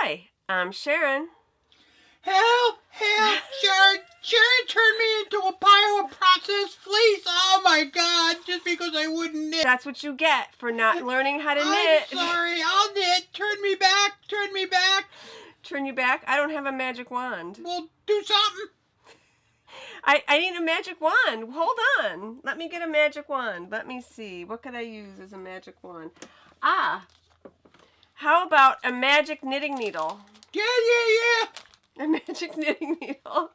Hi, I'm Sharon. Help! Help! Sharon turned me into a pile of processed fleece! Oh my god! Just because I wouldn't knit! That's what you get for not learning how to knit. I'm sorry, I'll knit! Turn me back! Turn me back! Turn you back? I don't have a magic wand. Well, do something! I need a magic wand. Hold on. Let me get a magic wand. Let me see. What could I use as a magic wand? How about a magic knitting needle? Yeah! A magic knitting needle.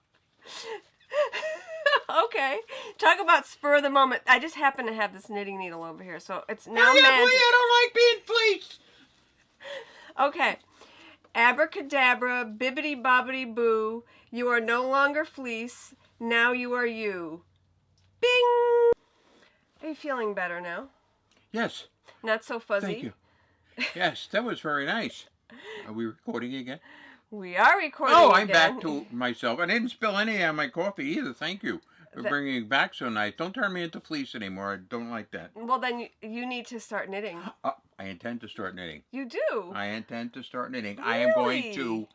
Okay. Talk about spur of the moment. I just happen to have this knitting needle over here, so it's now magic. I don't like being fleeced! Okay. Abracadabra, bibbity bobbity boo. You are no longer fleece. Now you are you. Bing! Are you feeling better now? Yes. Not so fuzzy? Thank you. Yes, that was very nice. Are we recording again? We are recording Oh, I'm again. back to myself. I didn't spill any on my coffee either. Thank you for bringing it back so nice. Don't turn me into fleece anymore. I don't like that. Well, then you need to start knitting. I intend to start knitting. You do? I intend to start knitting. Really? I am going to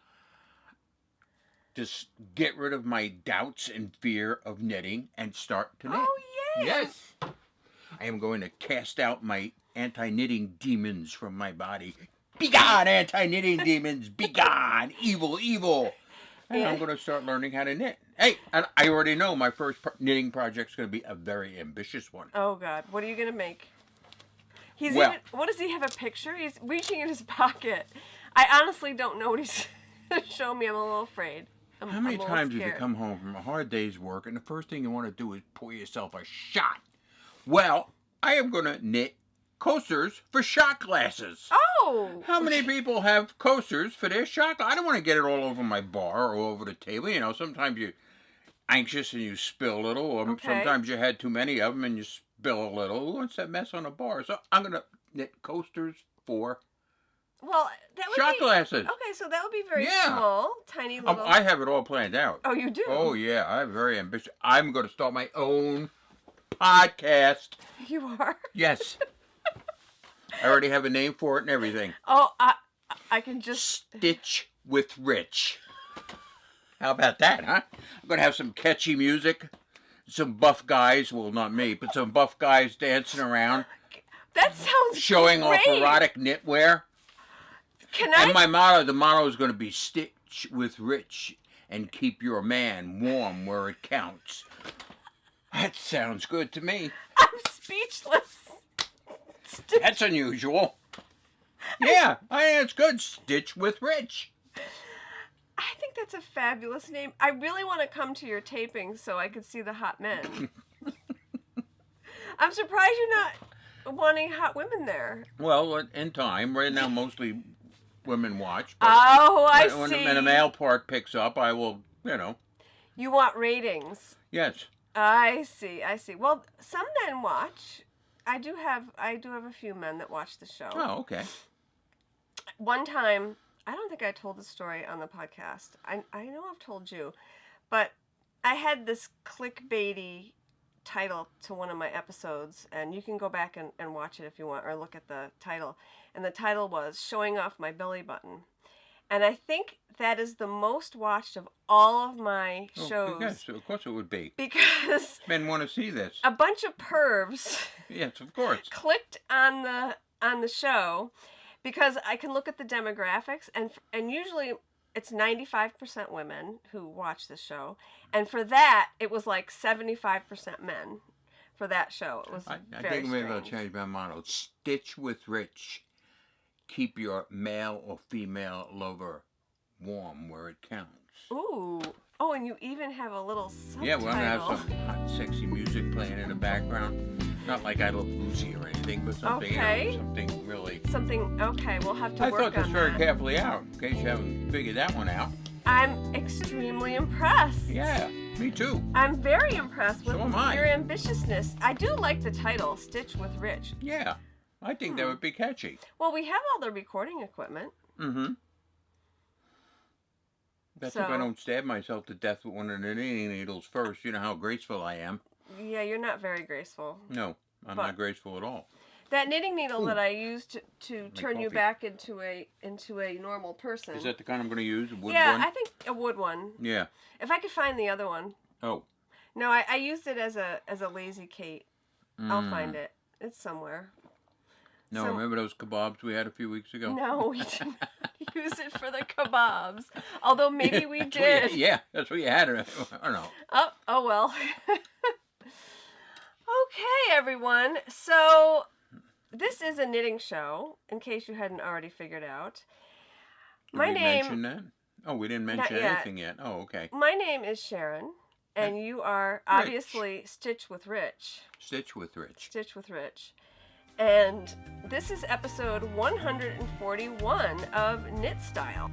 just get rid of my doubts and fear of knitting and start to knit. Oh, yay! Yes. I am going to cast out my anti-knitting demons from my body. Be gone, anti-knitting demons! Be gone! Evil, evil! And I'm going to start learning how to knit. Hey, and I already know my first knitting project is going to be a very ambitious one. Oh, God. What are you going to make? What does he have a picture? He's reaching in his pocket. I honestly don't know what he's going to show me. I'm a little afraid. How many times have you come home from a hard day's work and the first thing you want to do is pour yourself a shot? Well, I am going to knit coasters for shot glasses. Oh! How many people have coasters for their shot glass? I don't want to get it all over my bar or over the table. You know, sometimes you're anxious and you spill a little, or sometimes you had too many of them and you spill a little. Who wants that mess on a bar? So I'm going to knit coasters for shot glasses. Okay, so that would be very small, tiny little. I have it all planned out. Oh, you do? Oh, yeah. I'm very ambitious. I'm going to start my own podcast. You are? Yes. I already have a name for it and everything. Oh, I can just... Stitch with Rich. How about that, huh? I'm going to have some catchy music. Some buff guys, well, not me, but some buff guys dancing around. That sounds showing great. Off erotic knitwear. And the motto is going to be Stitch with Rich and keep your man warm where it counts. That sounds good to me. I'm speechless. That's unusual. Yeah, it's good. Stitch with Rich. I think that's a fabulous name. I really want to come to your taping so I could see the hot men. I'm surprised you're not wanting hot women there. Well, in time. Right now, mostly women watch. Oh, I see. When the male part picks up, I will, You want ratings. Yes. I see. Well, some men watch. I do have a few men that watch the show. Oh, okay. One time, I don't think I told the story on the podcast. I know I've told you, but I had this clickbaity title to one of my episodes, and you can go back and watch it if you want, or look at the title. And the title was Showing Off My Belly Button. And I think that is the most watched of all of my shows. Yes, of course it would be. Because men want to see this. A bunch of pervs. Yes, of course. Clicked on the show because I can look at the demographics, and usually it's 95% women who watch this show, and for that it was like 75% men. For that show, it was I very think maybe strange. I'll change my motto. Stitch with Rich. Keep your male or female lover warm where it counts. Ooh. Oh, and you even have a little subtitle. Yeah, we're going to have some hot, sexy music playing in the background. Not like I Love Lucy or anything, but something, something really... Okay, we'll have to work on that. I thought this very carefully out, in case you haven't figured that one out. I'm extremely impressed. Yeah, me too. I'm very impressed with So am I. your ambitiousness. I do like the title, Stitch with Rich. Yeah. I think that would be catchy. Well, we have all the recording equipment. Mm-hmm. That's if I don't stab myself to death with one of the knitting needles first. You know how graceful I am. Yeah, you're not very graceful. No, I'm not graceful at all. That knitting needle Ooh. that I used to turn you coffee. back into a normal person. Is that the kind I'm going to use? A wood yeah, one? I think a wood one. Yeah. If I could find the other one. Oh. No, I used it as a lazy Kate. I'll find it. It's somewhere. No, remember those kebabs we had a few weeks ago? No, we did not use it for the kebabs. Although maybe we did. Yeah, that's what you had. I don't know. Oh well. Okay, everyone. So this is a knitting show, in case you hadn't already figured out. Did we mention that? Oh, we didn't mention anything yet. Oh, okay. My name is Sharon, and you are obviously Stitch with Rich. Stitch with Rich. Stitch with Rich. And this is episode 141 of Knit Style.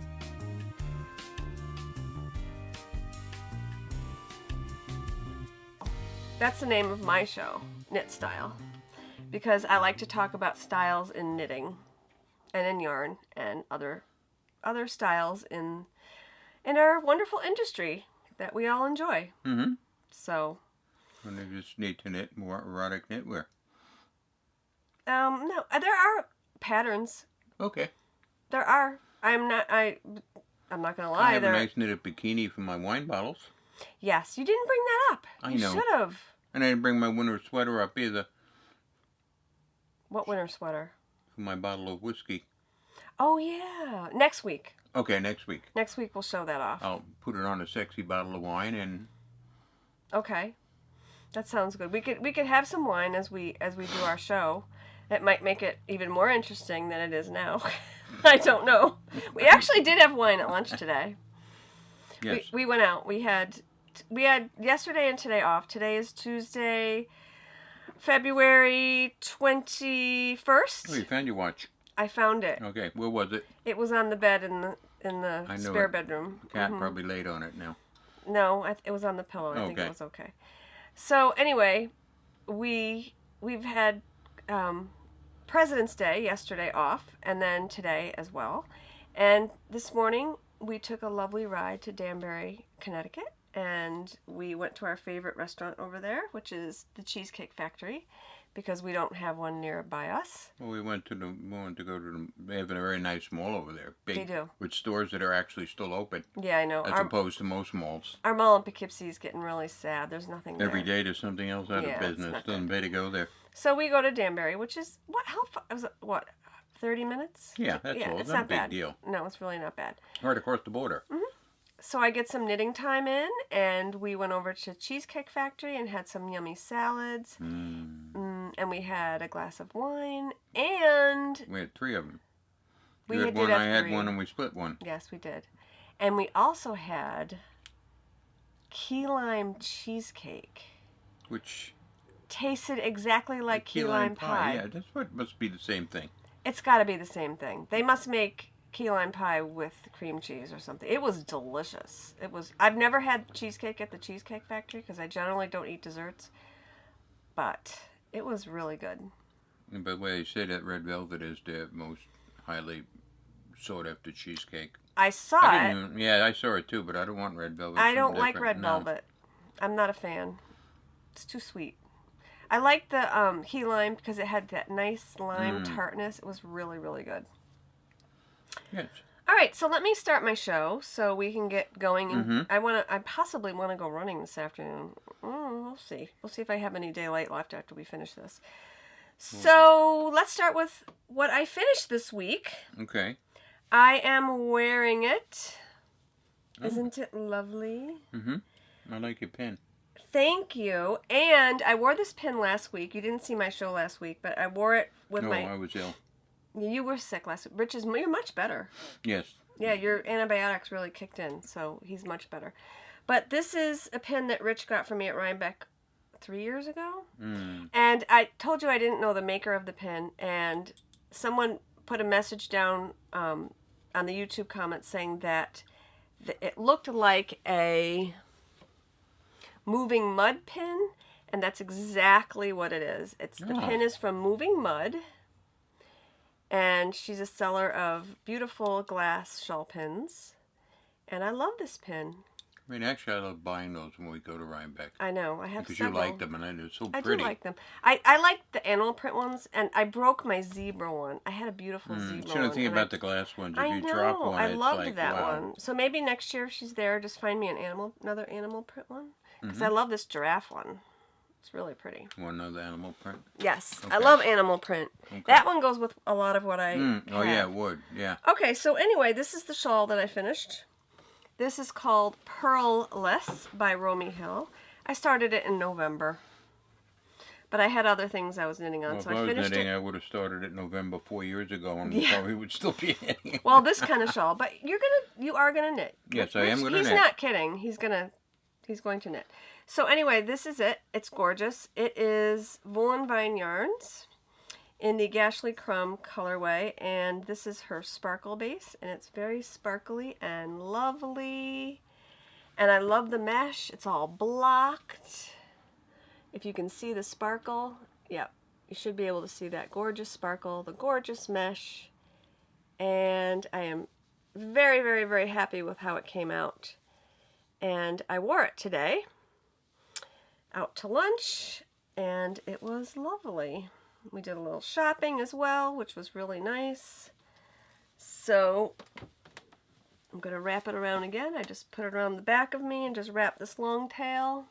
That's the name of my show, Knit Style, because I like to talk about styles in knitting and in yarn and other styles in our wonderful industry that we all enjoy. Mm-hmm. So. And they just need to knit more erotic knitwear. No, there are patterns. Okay. There are. I'm not gonna lie. I have a nice knitted bikini for my wine bottles. Yes, you didn't bring that up. I You know. should have. And I didn't bring my winter sweater up either. What winter sweater? For my bottle of whiskey. Oh yeah, next week. Okay, next week. Next week we'll show that off. I'll put it on a sexy bottle of wine and. Okay, that sounds good. We could have some wine as we do our show. It might make it even more interesting than it is now. I don't know. We actually did have wine at lunch today. Yes. We went out. We had yesterday and today off. Today is Tuesday, February 21st. Oh, you found your watch. I found it. Okay, where was it? It was on the bed in the spare bedroom. The cat probably laid on it now. No, it was on the pillow. I think it Okay. was okay. So anyway, we've had President's Day yesterday off, and then today as well. And this morning we took a lovely ride to Danbury, Connecticut, and we went to our favorite restaurant over there, which is the Cheesecake Factory, because we don't have one nearby us. Well, we wanted to go to they have a very nice mall over there. Big, They do. With stores that are actually still open. Yeah, I know. As opposed to most malls. Our mall in Poughkeepsie is getting really sad. There's nothing there. Every day there's something else out of business. Doesn't pay to go there. So we go to Danbury, which is how far? Was it, 30 minutes? Yeah, that's all. It's not a big deal. No, it's really not bad. Right across the border. Mm-hmm. So I get some knitting time in, and we went over to Cheesecake Factory and had some yummy salads. And we had a glass of wine, and we had 3 of them. We you had one, I had one, and we split one. Yes, we did. And we also had key lime cheesecake, which tasted exactly like key lime pie. Yeah, that's what must be the same thing. It's got to be the same thing. They must make key lime pie with cream cheese or something. It was delicious. I've never had cheesecake at the Cheesecake Factory because I generally don't eat desserts, but it was really good. And by the way, they say that red velvet is the most highly sought after cheesecake. I saw it. Yeah, I saw it too, but I don't want red velvet. I don't like red velvet. I'm not a fan. It's too sweet. I like the key lime because it had that nice lime tartness. It was really, really good. Yes. All right, so let me start my show so we can get going. And I possibly want to go running this afternoon. We'll see. We'll see if I have any daylight left after we finish this. So let's start with what I finished this week. Okay. I am wearing it. Isn't it lovely? I like your pin. Thank you. And I wore this pin last week. You didn't see my show last week, but I wore it with I was ill. You were sick last week. Rich you're much better. Yes. Yeah, your antibiotics really kicked in, so he's much better. But this is a pin that Rich got for me at Rhinebeck 3 years ago. And I told you I didn't know the maker of the pin, and someone put a message down on the YouTube comments saying that it looked like a moving mud pin, and that's exactly what it is. The pin is from Moving Mud, and she's a seller of beautiful glass shawl pins, and I love this pin. I mean, actually, I love buying those when we go to Rhinebeck. I know. I have because several. you like them, and they're so I pretty. do like them. I like the animal print ones, and I broke my zebra one. I had a beautiful zebra one. Shouldn't think about the glass ones. If I you know. drop one, I it's loved like, that wow. one. So maybe next year if she's there, just find me another animal print one. Because I love this giraffe one. It's really pretty. Want another animal print? Yes. Okay. I love animal print. Okay. That one goes with a lot of what I Oh, yeah, it would. Yeah. Okay, so anyway, this is the shawl that I finished. This is called Pearl-less by Romy Hill. I started it in November. But I had other things I was knitting on, Well, so if I finished knitting, it. I would have started it November 4 years ago, and Yeah. probably would still be knitting. Well, this kind of shawl, but you are gonna knit. Yes, I am gonna knit. He's not kidding. He's going to knit. So anyway, this is it. It's gorgeous. It is Woolen Vine Yarns in the Gashly Crumb colorway, and this is her sparkle base, and it's very sparkly and lovely. And I love the mesh. It's all blocked. If you can see the sparkle, yep, you should be able to see that gorgeous sparkle, the gorgeous mesh. And I am very, very, very happy with how it came out. And I wore it today out to lunch, and it was lovely. We did a little shopping as well, which was really nice. So I'm going to wrap it around again. I just put it around the back of me and just wrap this long tail.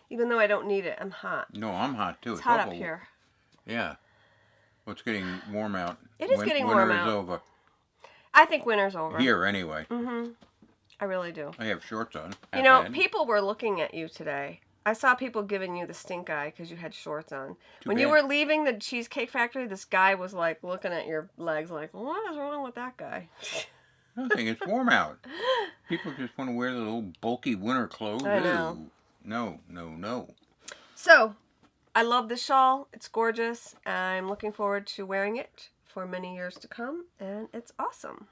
Even though I don't need it, I'm hot. No, I'm hot too. It's hot up here. Yeah. Well, it's getting warm out. It is getting warm out. Winter is over. I think winter's over. Here, anyway. Mm-hmm. I really do. I have shorts on. You know, people were looking at you today. I saw people giving you the stink eye because you had shorts on. When you were leaving the Cheesecake Factory, this guy was like looking at your legs like, what is wrong with that guy? Nothing. It's warm out. People just want to wear the little bulky winter clothes. I know. No, no, no. So, I love this shawl. It's gorgeous. I'm looking forward to wearing it for many years to come, and it's awesome.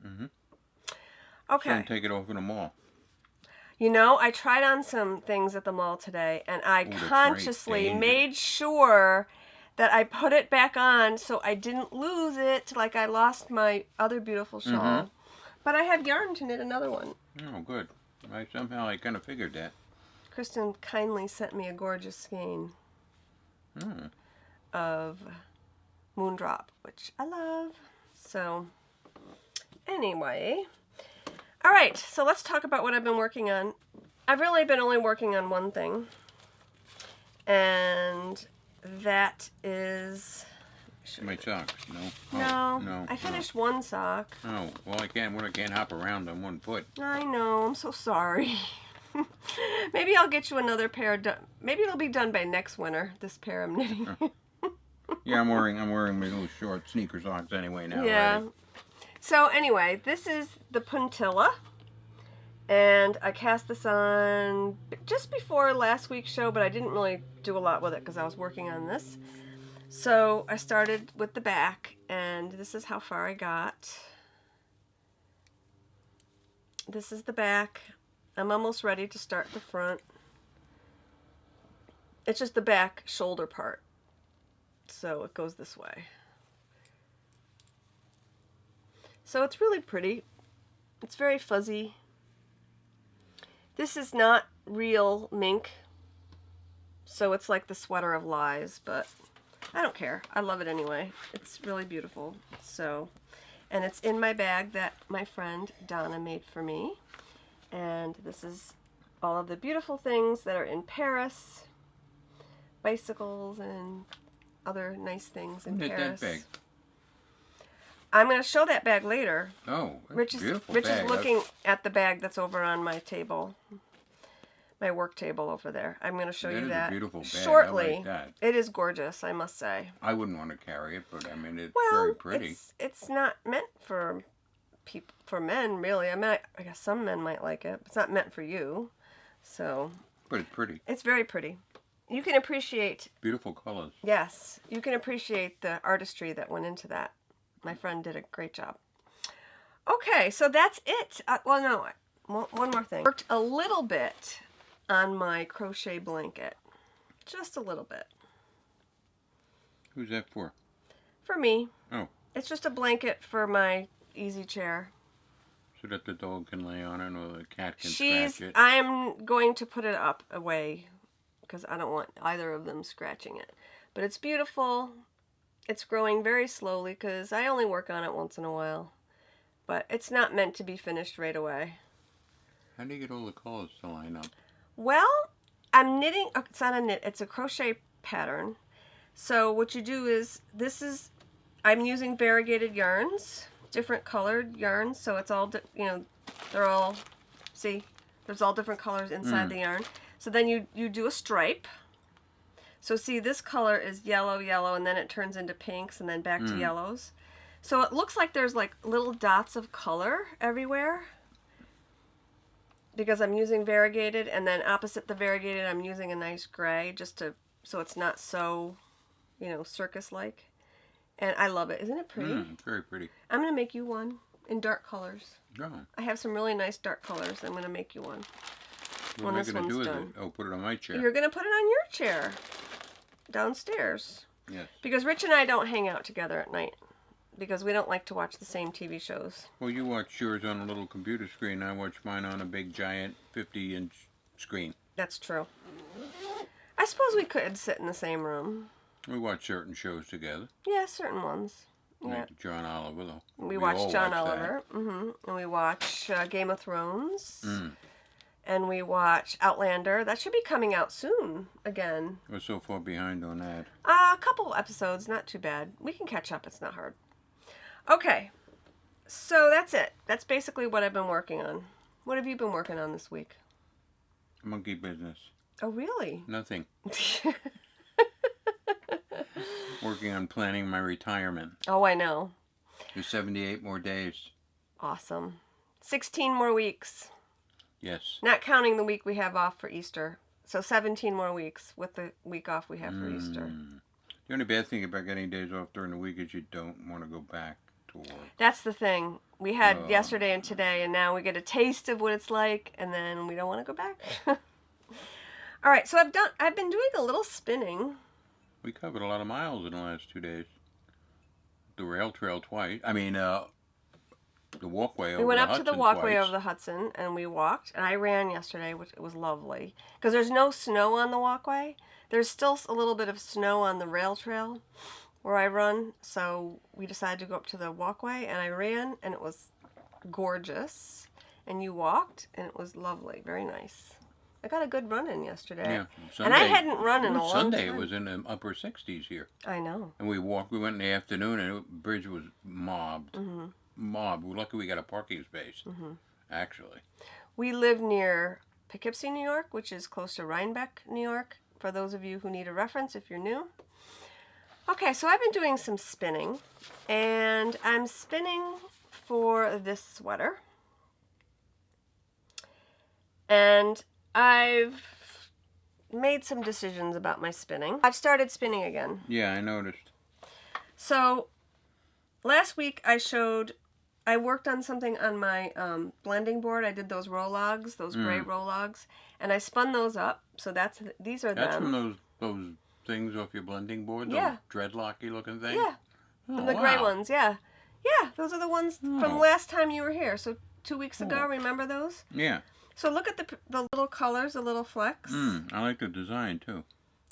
Mm-hmm. Okay. So take it over to the mall. You know, I tried on some things at the mall today, and I consciously made sure that I put it back on so I didn't lose it like I lost my other beautiful shawl. Mm-hmm. But I have yarn to knit another one. Oh, good. I kind of figured that. Kristen kindly sent me a gorgeous skein of Moondrop, which I love. So, anyway. All right, so let's talk about what I've been working on. I've really been only working on one thing, and that is... My socks, no? No, no. I finished one sock. Oh, well, I can't hop around on one foot. I know, I'm so sorry. Maybe I'll get you another pair done. Maybe it'll be done by next winter, this pair I'm knitting. Yeah, I'm wearing my little short sneaker socks anyway now. Yeah. Already. So anyway, this is the puntilla, and I cast this on just before last week's show, but I didn't really do a lot with it because I was working on this. So I started with the back, and this is how far I got. This is the back. I'm almost ready to start the front. It's just the back shoulder part. So it goes this way. So it's really pretty. It's very fuzzy. This is not real mink, so it's like the sweater of lies, but I don't care. I love it anyway. It's really beautiful. So, and it's in my bag that my friend Donna made for me. And this is all of the beautiful things that are in Paris. Bicycles and other nice things in Paris. That bag. I'm going to show that bag later. Oh, Rich is looking at the bag that's over on my table, my work table over there. I'm going to show you that a beautiful bag. shortly. I like that. It is gorgeous, I must say. I wouldn't want to carry it, but I mean, it's Well, very pretty. it's not meant for people, for men, really. I mean, I guess some men might like it, but it's not meant for you. So. But it's pretty. It's very pretty. You can appreciate. Beautiful colors. Yes, you can appreciate the artistry that went into that. My friend did a great job. Okay, so that's it. Well, no, one more thing. Worked a little bit on my crochet blanket. Just a little bit. Who's that for? For me. Oh. It's just a blanket for my easy chair. so that the dog can lay on it or the cat can scratch it? I'm going to put it up away because I don't want either of them scratching it. But it's beautiful. It's growing very slowly because I only work on it once in a while. But it's not meant to be finished right away. How do you get all the colors to line up? Well, I'm knitting. It's not a knit. It's a crochet pattern. So what you do is, I'm using variegated yarns, different colored yarns. So it's all, they're all, see, there's all different colors inside the yarn. So then you do a stripe. So see, this color is yellow, yellow, and then it turns into pinks and then back to yellows. So it looks like there's like little dots of color everywhere because I'm using variegated, and then opposite the variegated I'm using a nice gray so it's not so, circus-like. And I love it. Isn't it pretty? Very pretty. I'm going to make you one in dark colors. Oh. I have some really nice dark colors. I'm going to make you one. What am I going to do with it? Oh, put it on my chair. You're going to put it on your chair downstairs. Yes. Because Rich and I don't hang out together at night because we don't like to watch the same TV shows. Well, you watch yours on a little computer screen. I watch mine on a big, giant 50-inch screen. That's true. I suppose we could sit in the same room. We watch certain shows together. Yeah, certain ones. Yeah. Like John Oliver, though. We watch John Oliver. And we watch Game of Thrones. And we watch Outlander. That should be coming out soon again. We're so far behind on that. A couple episodes, not too bad. We can catch up. It's not hard. Okay. So that's it. That's basically what I've been working on. What have you been working on this week? Monkey business. Oh, really? Nothing. Working on planning my retirement. Oh, I know. There's 78 more days. Awesome. 16 more weeks. Yes. Not counting the week we have off for Easter. So 17 more weeks with the week off we have for Easter. The only bad thing about getting days off during the week is you don't want to go back to work. That's the thing. We had yesterday and today, and now we get a taste of what it's like, and then we don't want to go back. All right, so I've been doing a little spinning. We covered a lot of miles in the last 2 days. The rail trail twice. I mean, the walkway over the Hudson. We went up to the walkway twice. over the Hudson, and we walked. And I ran yesterday, which was lovely. Because there's no snow on the walkway. There's still a little bit of snow on the rail trail where I run. So we decided to go up to the walkway, and I ran, and it was gorgeous. And you walked, and it was lovely. Very nice. I got a good run in yesterday. Yeah. Sunday, and I hadn't run in a long time. Sunday it was in the upper 60s here. I know. And we went in the afternoon, and the bridge was mobbed. Mobbed. We're lucky we got a parking space, actually. We live near Poughkeepsie, New York, which is close to Rhinebeck, New York, for those of you who need a reference if you're new. Okay, so I've been doing some spinning, and I'm spinning for this sweater. And I've made some decisions about my spinning. I've started spinning again. Yeah, I noticed. So, last week I worked on something on my blending board. I did those roll-logs, those gray roll-logs, and I spun those up. So these are them. That's from those things off your blending board? Yeah. Those dreadlocky looking things? Yeah. Oh, the gray ones, yeah. Yeah, those are the ones from last time you were here. So 2 weeks ago, remember those? Yeah. So look at the little colors, the little flecks. I like the design, too.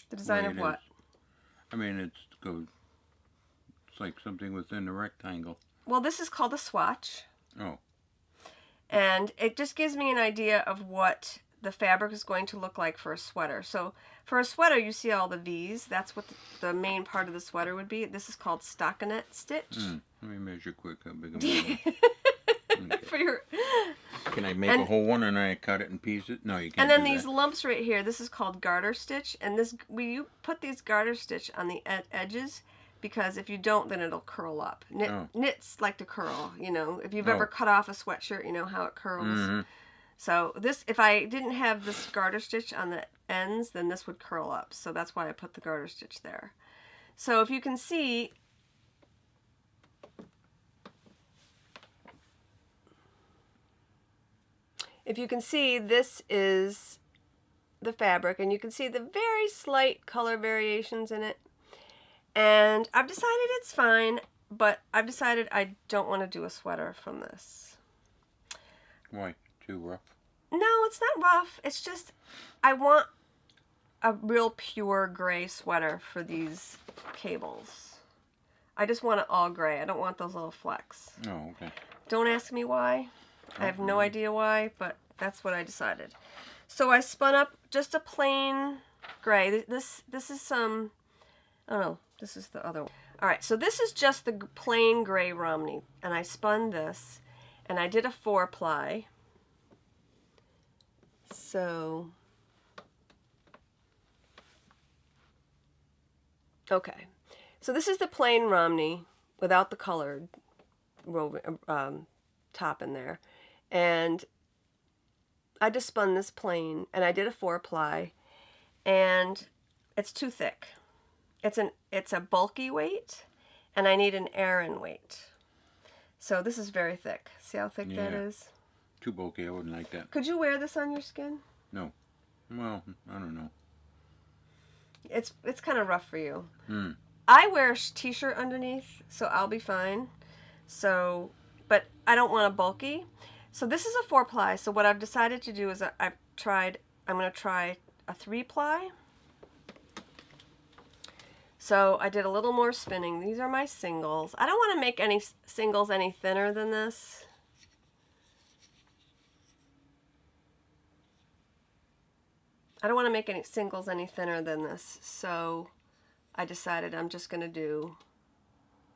The design of what? I mean, it's like something within a rectangle. Well, this is called a swatch. Oh. And it just gives me an idea of what the fabric is going to look like for a sweater. So for a sweater, you see all the V's. That's what the main part of the sweater would be. This is called stockinette stitch. Let me measure quick how big I'm okay. For your... Can I make a whole one and I cut it and piece it? No, you can't. And then do these that. lumps right here, this is called garter stitch. And you put these garter stitch on the edges because if you don't, then it'll curl up. Knits like to curl, If you've ever cut off a sweatshirt, you know how it curls. So if I didn't have this garter stitch on the ends, then this would curl up. So that's why I put the garter stitch there. So if you can see... If you can see, this is the fabric, and you can see the very slight color variations in it. And I've decided it's fine, but I've decided I don't want to do a sweater from this. Why? Too rough? No, it's not rough. It's just I want a real pure gray sweater for these cables. I just want it all gray. I don't want those little flecks. Oh, okay. Don't ask me why. I have no idea why, but that's what I decided. So I spun up just a plain gray. This is some, oh no, this is the other one. All right, so this is just the plain gray Romney, and I spun this, and I did a 4-ply. So, okay. So this is the plain Romney without the colored top in there. And I just spun this plain, and I did a 4-ply, and it's too thick. It's a bulky weight, and I need an Aran weight. So this is very thick. See how thick that is? Too bulky. I wouldn't like that. Could you wear this on your skin? No. Well, I don't know. It's kind of rough for you. Hmm. I wear a t-shirt underneath, so I'll be fine. So, but I don't want a bulky. So this is a 4-ply. So what I've decided to do is I'm going to try a 3-ply. So I did a little more spinning. These are my singles. I don't want to make any singles any thinner than this. I don't want to make any singles any thinner than this. So I decided I'm just going to do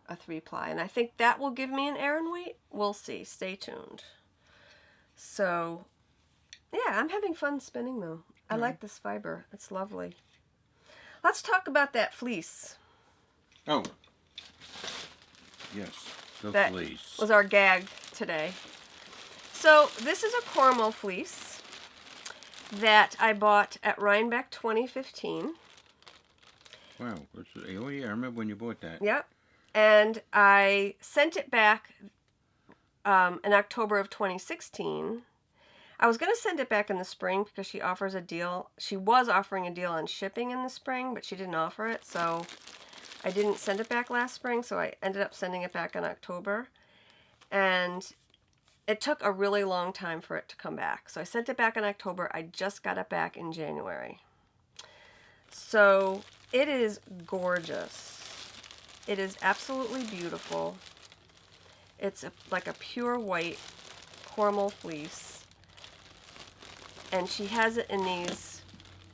a 3-ply. And I think that will give me an Aran weight. We'll see. Stay tuned. So, yeah, I'm having fun spinning, though. I like this fiber. It's lovely. Let's talk about that fleece. Oh. Yes, the that fleece. Was our gag today. So, this is a Cormo fleece that I bought at Rhinebeck 2015. Wow. Oh, yeah, I remember when you bought that. Yep. And I sent it back in October of 2016. I was going to send it back in the spring because she offers a deal. She was offering a deal on shipping in the spring, but she didn't offer it. So I didn't send it back last spring. So I ended up sending it back in October. And it took a really long time for it to come back. So I sent it back in October. I just got it back in January. So it is gorgeous. It is absolutely beautiful. It's like a pure white Cormo fleece. And she has it in these,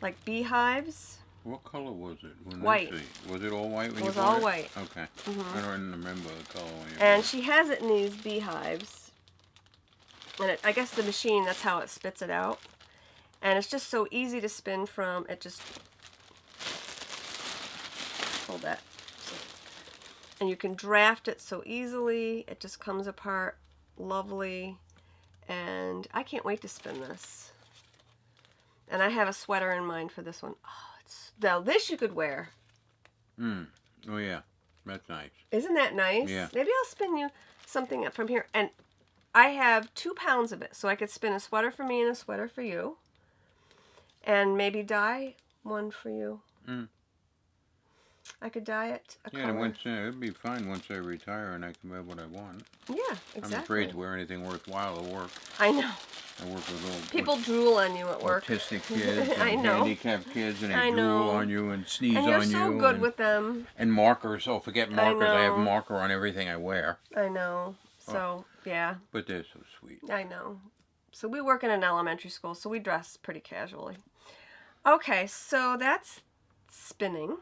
like, beehives. What color was it? White. Was it all white when you bought it? It was all white. Okay. Mm-hmm. I don't remember the color when you And bought she has it in these beehives. And I guess the machine, that's how it spits it out. And it's just so easy to spin from. It just... Hold that. And you can draft it so easily. It just comes apart lovely. And I can't wait to spin this. And I have a sweater in mind for this one. Oh, now this you could wear. Oh, yeah. That's nice. Isn't that nice? Yeah. Maybe I'll spin you something from here. And I have 2 pounds of it. So I could spin a sweater for me and a sweater for you. And maybe dye one for you. I could dye it a color. Yeah, it'd be fine once I retire and I can wear what I want. Yeah, exactly. I'm afraid to wear anything worthwhile at work. I know. I work with old people drool on you at work. Autistic kids and I know. handicapped kids, and they drool on you and sneeze on you. And you're so good with them. And markers. Oh, forget markers. I have know. marker on everything I wear. I know. So, yeah. But they're so sweet. I know. So we work in an elementary school, so we dress pretty casually. Okay, so that's spinning.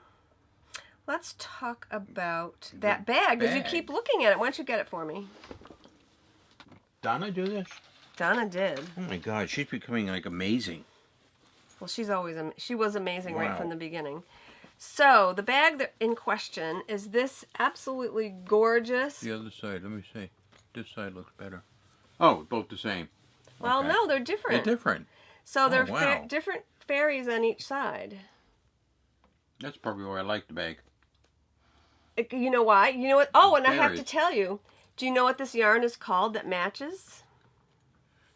Let's talk about that bag, because you keep looking at it. Why don't you get it for me? Donna do this? Donna did. Oh my God, she's becoming like amazing. Well, she was amazing right from the beginning. So the bag in question is this absolutely gorgeous. The other side, let me see. This side looks better. Oh, both the same. Well, okay. no, they're different. They're different. So they're different fairies on each side. That's probably why I like the bag. You know why? You know what? Oh, and Fairies. I have to tell you. Do you know what this yarn is called that matches?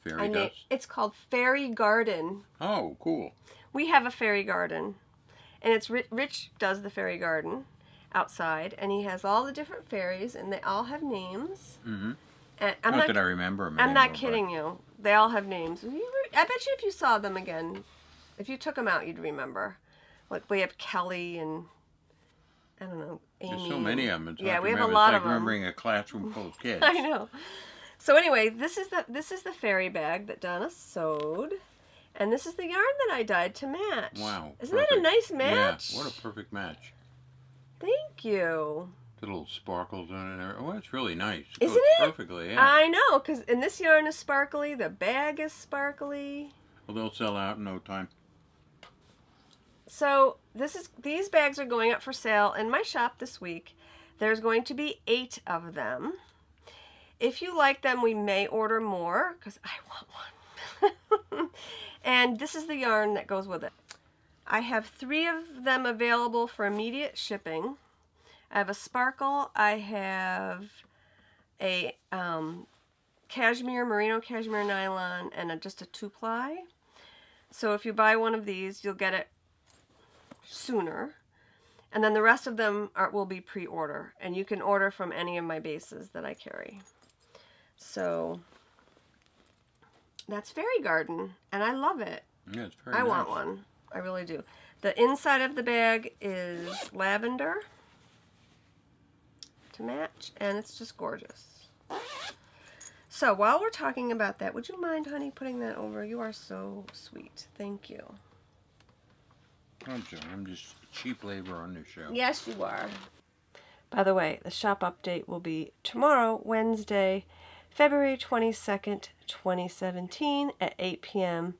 Fairy dust? It's called Fairy Garden. Oh, cool. We have a fairy garden. And it's Rich does the fairy garden outside. And he has all the different fairies. And they all have names. Mm-hmm. And Not that I remember. I'm not kidding you. They all have names. I bet you if you saw them again, if you took them out, you'd remember. Like we have Kelly and I don't know, Amy. There's so many of them. It's yeah, hard we to have a remember. lot It's of like them. remembering a classroom full of kids. I know. So anyway, this is the fairy bag that Donna sewed, and this is the yarn that I dyed to match. Wow. Isn't that a nice match? Yeah, what a perfect match. Thank you. The little sparkles on it. Oh, it's really nice. Isn't it? Perfectly, yeah. I know, and this yarn is sparkly, the bag is sparkly. Well, they'll sell out in no time. So these bags are going up for sale in my shop this week. There's going to be 8 of them. If you like them, we may order more because I want one. And this is the yarn that goes with it. I have 3 of them available for immediate shipping. I have a sparkle. I have a merino cashmere nylon, and just a 2-ply. So if you buy one of these, you'll get it sooner. And then the rest of them will be pre-order. And you can order from any of my bases that I carry. So that's Fairy Garden, and I love it. Yeah, it's very I nice. want one. I really do. The inside of the bag is lavender to match, and it's just gorgeous. So while we're talking about that, would you mind, honey, putting that over? You are so sweet. Thank you. I'm just cheap labor on this show. Yes, you are. By the way, the shop update will be tomorrow, Wednesday, February 22nd, 2017 at 8 p.m.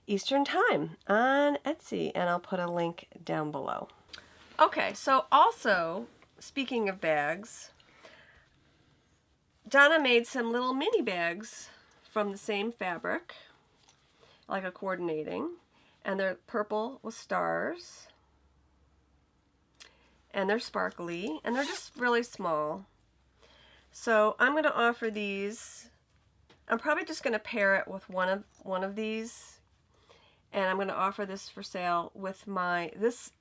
Eastern Time on Etsy, and I'll put a link down below. Okay, so also, speaking of bags, Donna made some little mini bags from the same fabric, like a coordinating, and they're purple with stars, and they're sparkly, and they're just really small. So I'm going to offer these. I'm probably just going to pair it with one of these, and I'm going to offer this for sale with my this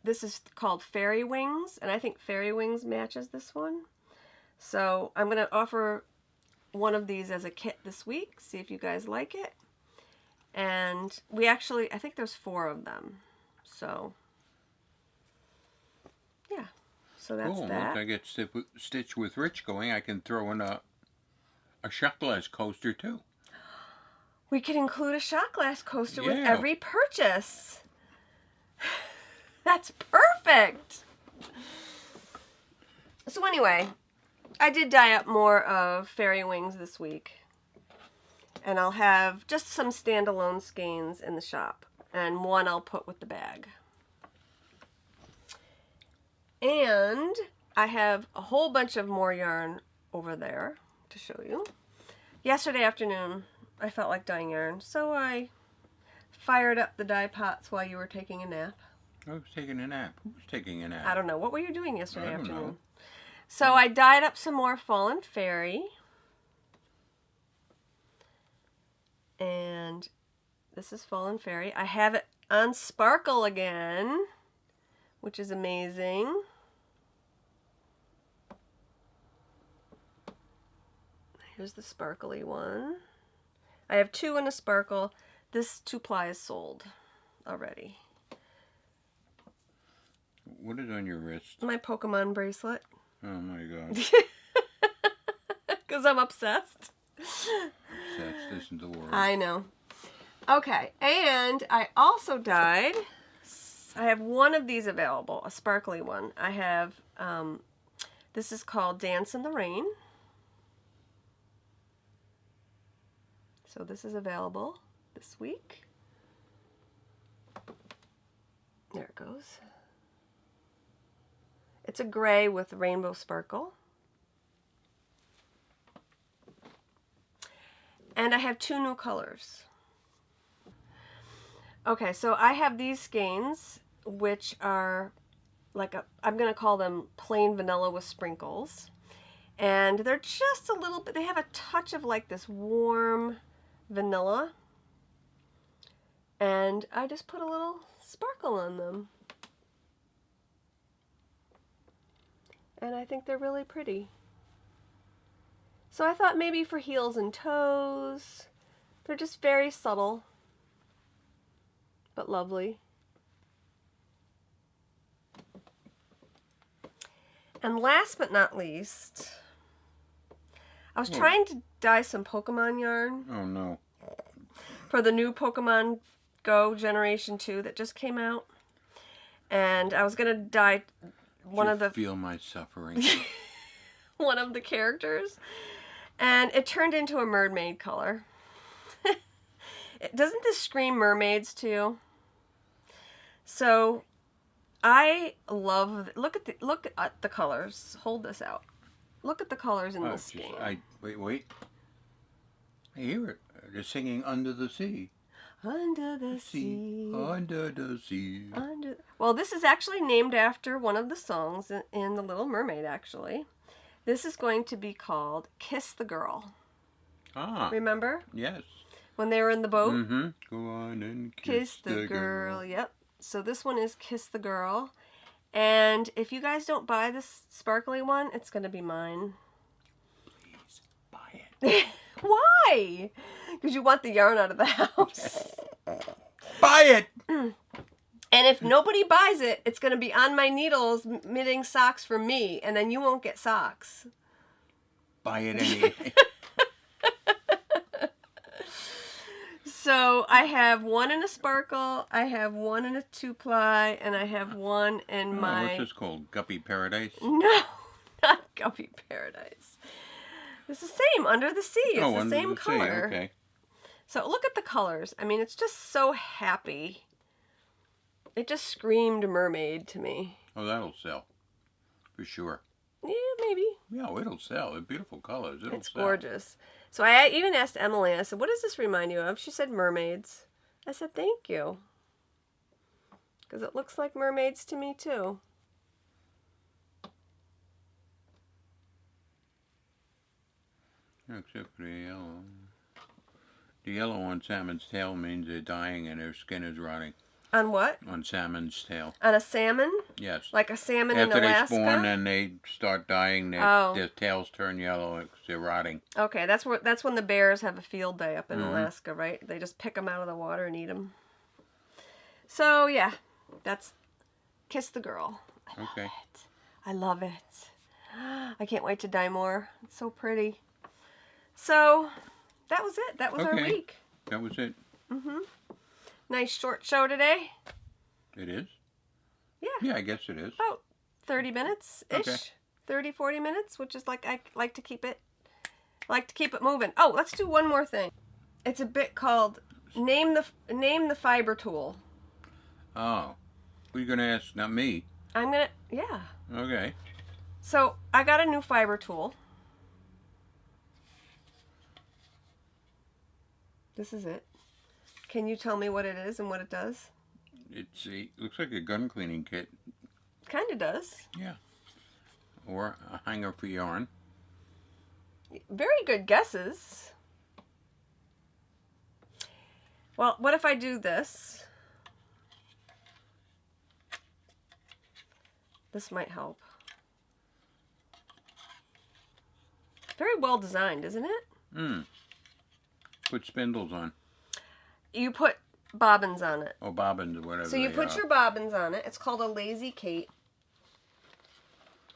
is called Fairy Wings, and I think Fairy Wings matches this one. So I'm going to offer one of these as a kit this week. See if you guys like it. And I think there's 4 of them. So yeah. So that's that. Once I get Stitch with Rich going, I can throw in a shot glass coaster too. We could include a shot glass coaster with Yeah. every purchase. That's perfect. So anyway, I did dye up more of Fairy Wings this week. And I'll have just some standalone skeins in the shop. And one I'll put with the bag. And I have a whole bunch of more yarn over there to show you. Yesterday afternoon, I felt like dyeing yarn, so I fired up the dye pots while you were taking a nap. I was taking a nap. Who was taking a nap? I don't know. What were you doing yesterday I don't afternoon? know. So I dyed up some more Fallen Fairy. And this is Fallen Fairy. I have it on sparkle again, which is amazing. Here's the sparkly one. I have 2 in a sparkle. This 2-ply is sold already. What is on your wrist? My Pokemon bracelet. Oh my God. Because I'm obsessed. That's this in the world. I know. Okay, and I also dyed, I have one of these available, a sparkly one. I have, this is called Dance in the Rain. So this is available this week. There it goes. It's a gray with rainbow sparkle. And I have 2 new colors. Okay, so I have these skeins, which are like I'm going to call them plain vanilla with sprinkles. And they're just a little bit, they have a touch of like this warm vanilla. And I just put a little sparkle on them. And I think they're really pretty. So I thought maybe for heels and toes, They're just very subtle, but lovely. And last but not least, I was trying to dye some Pokemon yarn. Oh, no. For the new Pokemon Go Generation 2 that just came out. And I was going to dye one of the... Feel my suffering. one of the characters. And it turned into a mermaid color. Doesn't this scream mermaids to you? So I love... Look at the colors. Hold this out. Look at the colors in this game. Wait. I hear it. They're singing Under the Sea. Under the sea. Under the sea. Well, this is actually named after one of the songs in The Little Mermaid, actually. This is going to be called Kiss the Girl. Ah. Remember? Yes. When they were in the boat? Mm-hmm. Go on and kiss the girl. Yep. So this one is Kiss the Girl. And if you guys don't buy this sparkly one, it's going to be mine. Please buy it. Why? Because you want the yarn out of the house. Buy it! And if nobody buys it, it's going to be on my needles knitting socks for me, and then you won't get socks. Buy it anyway. So I have one in a sparkle, I have one in a 2-ply, and I have one in my... What's this called? Guppy Paradise? No, not Guppy Paradise. It's the same, Under the Sea. It's the same color. Okay. So look at the colors. I mean, it's just so happy. It just screamed mermaid to me. Oh, that'll sell. For sure. Yeah, maybe. Yeah, it'll sell. They're beautiful colors. It's gorgeous. So I even asked Emily, I said, what does this remind you of? She said mermaids. I said, thank you. Because it looks like mermaids to me, too. Except for the yellow. The yellow on salmon's tail means they're dying and their skin is rotting. On what? On salmon's tail. On a salmon? Yes. Like a salmon in Alaska? After they spawn and they start dying, their tails turn yellow because they're rotting. Okay, that's when the bears have a field day up in Alaska, right? They just pick them out of the water and eat them. So, yeah, that's Kiss the Girl. I love it. I can't wait to dye more. It's so pretty. So, that was it. That was our week. That was it. Mm-hmm. Nice short show today. It is? Yeah. Yeah, I guess it is. About 30 minutes-ish. Okay. 30, 40 minutes, which is like, I like to keep it moving. Oh, let's do one more thing. It's a bit called Name the Fiber Tool. Oh. Who are you going to ask? Not me. Yeah. Okay. So, I got a new fiber tool. This is it. Can you tell me what it is and what it does? Looks like a gun cleaning kit. Kind of does. Yeah. Or a hanger for yarn. Very good guesses. Well, what if I do this? This might help. Very well designed, isn't it? Put spindles on. You put bobbins on it. Oh, bobbins or whatever. So you put your bobbins on it. It's called a lazy Kate.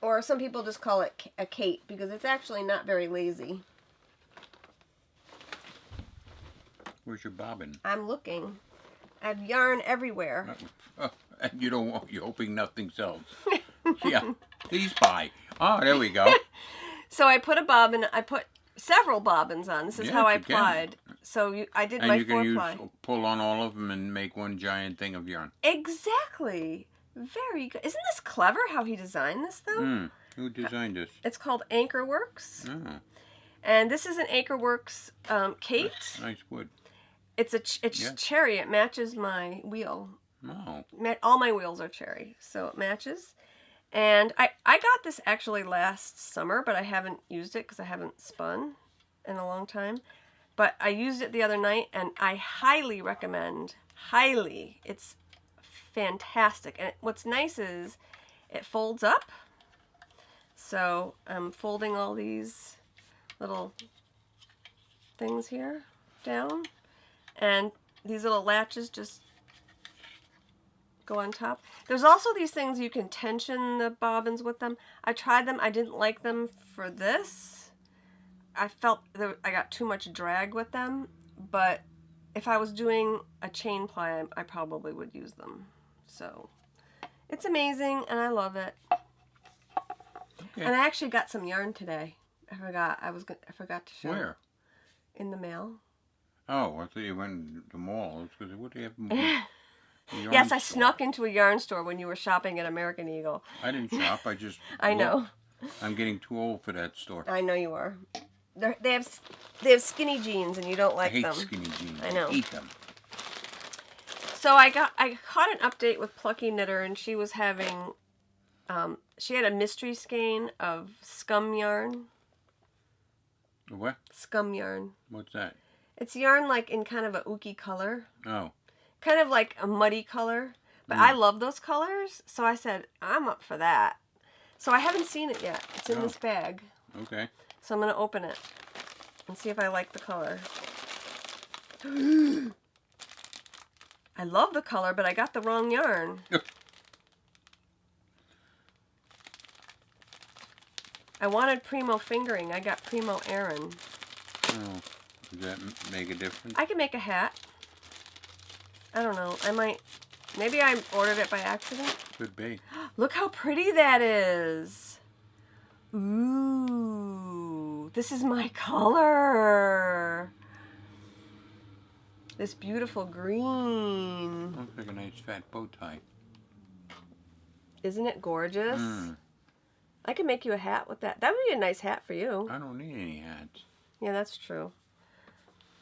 Or some people just call it a Kate because it's actually not very lazy. Where's your bobbin? I'm looking. I have yarn everywhere. And you're hoping nothing sells. Yeah, please buy. Oh, there we go. So I put a bobbin. I put several bobbins on. This is how I applied. So I did my 4-ply. And you can pull on all of them and make one giant thing of yarn. Exactly. Very good. Isn't this clever how he designed this, though? Who designed this? It's called Anchorworks. Oh. And this is an Anchorworks Kate. Nice wood. It's cherry. It matches my wheel. Oh. All my wheels are cherry, so it matches. And I got this actually last summer, but I haven't used it because I haven't spun in a long time. But I used it the other night, and I highly recommend. Highly. It's fantastic. And what's nice is it folds up. So I'm folding all these little things here down. And these little latches just go on top. There's also these things you can tension the bobbins with them. I tried them. I didn't like them for this. I felt that I got too much drag with them. But if I was doing a chain ply, I probably would use them. So it's amazing, and I love it. Okay. And I actually got some yarn today. I forgot. I forgot to show. Where? In the mail. Oh, I thought you went to the mall. What do you have? Yes, I snuck into a yarn store when you were shopping at American Eagle. I didn't shop. I just. I know. I'm getting too old for that store. I know you are. They have skinny jeans, and you don't like them. I hate skinny jeans. I know. I hate them. So I caught an update with Plucky Knitter, and she was having. She had a mystery skein of scum yarn. What? Scum yarn. What's that? It's yarn like in kind of a ooky color. Oh. Kind of like a muddy color. But I love those colors, so I said, I'm up for that. So I haven't seen it yet. It's in this bag. Okay. So I'm going to open it and see if I like the color. I love the color, but I got the wrong yarn. I wanted Primo fingering. I got Primo Aran. Oh, does that make a difference? I can make a hat. I don't know. I might. Maybe I ordered it by accident. Could be. Look how pretty that is. Ooh, this is my color. This beautiful green. Looks like a nice fat bow tie. Isn't it gorgeous? I can make you a hat with that. That would be a nice hat for you. I don't need any hats. Yeah, that's true.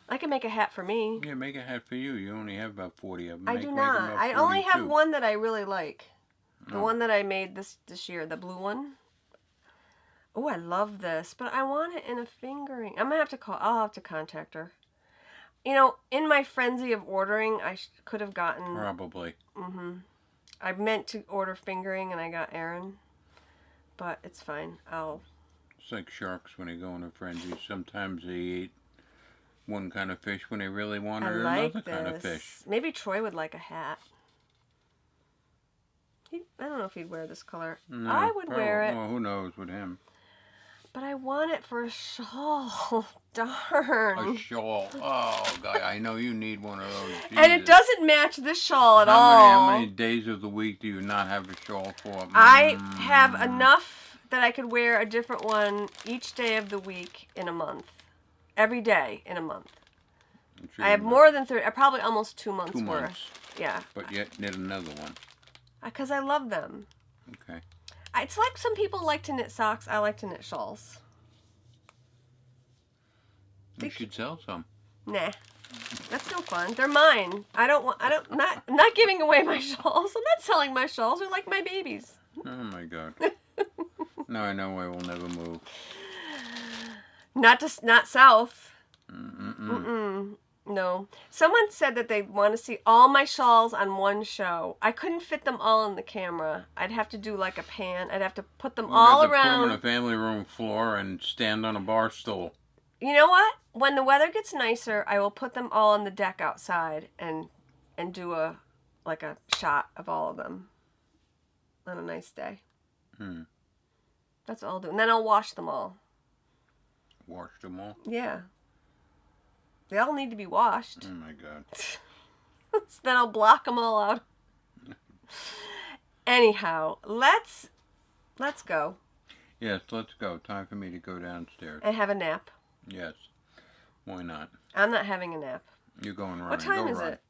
I can make a hat for me. Yeah, make a hat for you. You only have about 40 of them. I do not. I only have one that I really like. The one that I made this year, the blue one. Oh, I love this, but I want it in a fingering. I'll have to contact her. You know, in my frenzy of ordering, I could have gotten... Probably. I meant to order fingering, and I got Aran. But it's fine. It's like sharks when they go in a frenzy. Sometimes they eat one kind of fish when they really want another kind of fish. Maybe Troy would like a hat. I don't know if he'd wear this color. No, I would wear it. Well, who knows with him. But I want it for a shawl. Darn. A shawl. Oh, God, I know you need one of those. Jesus. And it doesn't match this shawl at all. How many days of the week do you not have a shawl for? I have enough that I could wear a different one each day of the week in a month. Every day in a month. I have more than 30, probably almost 2 months worth. Yeah. But yet knit another one. Because I love them. Okay. It's like some people like to knit socks. I like to knit shawls. You should sell some. Nah. That's no fun. They're mine. I'm not giving away my shawls. I'm not selling my shawls. They're like my babies. Oh my God. Now I know I will never move. Not south. No. Someone said that they want to see all my shawls on one show. I couldn't fit them all in the camera. I'd have to do like a pan. I'd have to put them all around. Put them on a family room floor and stand on a bar stool. You know what? When the weather gets nicer, I will put them all on the deck outside and do a shot of all of them on a nice day. That's what I'll do. And then I'll wash them all. Wash them all? Yeah. They all need to be washed. Oh my God. So then I'll block them all out. Anyhow, let's go. Yes, let's go. Time for me to go downstairs. And have a nap. Yes. Why not? I'm not having a nap. You're going running. What time is it?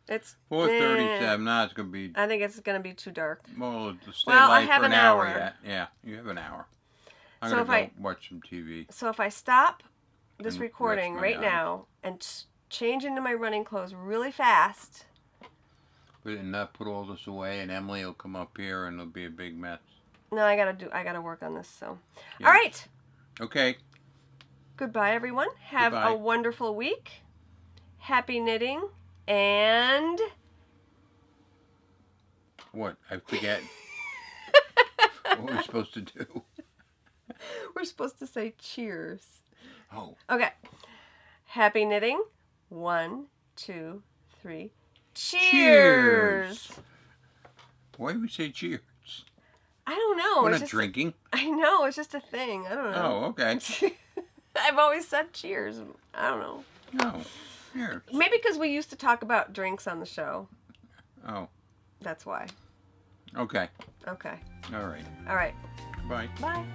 It's 4:37. Now it's going to be... I think it's going to be too dark. Well, stay light I have for an hour hour. yet. Yeah, you have an hour. I'm So going to go watch some TV. So if I stop this And recording rest my right eyes. now and change into my running clothes really fast... And not put all this away, and Emily will come up here, and it'll be a big mess. No, I gotta work on this, so... Yeah. All right. Okay. Goodbye, everyone. Have Goodbye. a wonderful week. Happy knitting. And... What? I forget. What were we supposed to do? We're supposed to say cheers. Oh. Okay. Happy knitting. 1, 2, 3. Cheers. Cheers! Why do we say cheers? I don't know. We're It's not just drinking. I know. It's just a thing. I don't know. Oh, okay. I've always said cheers. I don't know. No. Cheers. Maybe because we used to talk about drinks on the show. Oh. That's why. Okay. Okay. All right. All right. Bye. Bye.